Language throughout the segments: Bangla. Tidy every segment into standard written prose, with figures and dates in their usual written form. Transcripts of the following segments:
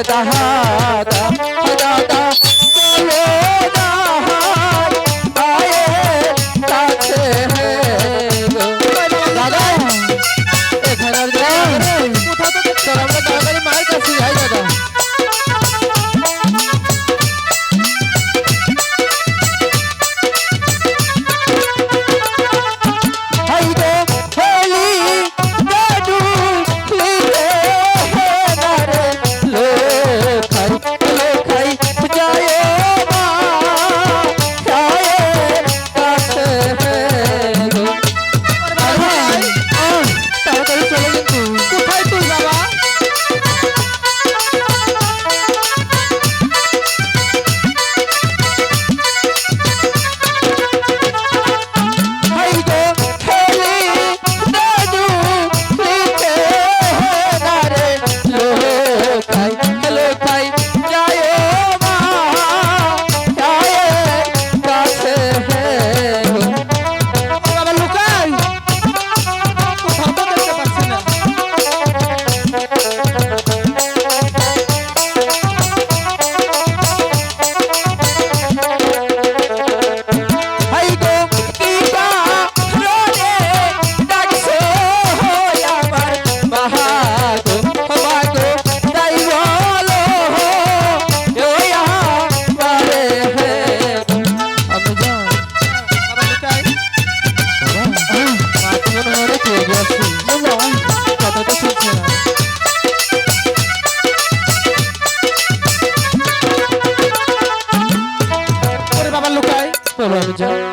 দাদা দাদা চলো না মায়ের কাছে গো। দাদা এখানে আর যাই কোথাও তো চল আমরা তাড়াতাড়ি মায়ের কাছে যাই দাদা।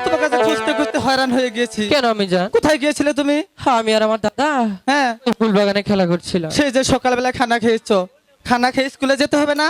তোমার কাছে খুঁজতে খুঁজতে হয়রান হয়ে গেছি। কেন আমি জান? কোথায় গিয়েছিলে তুমি? আমি আর আমার দাদা হ্যাঁ ফুল বাগানে খেলা করছিলাম। সেই যে সকালবেলা খানা খেয়েছো, খানা খেয়ে স্কুলে যেতে হবে না?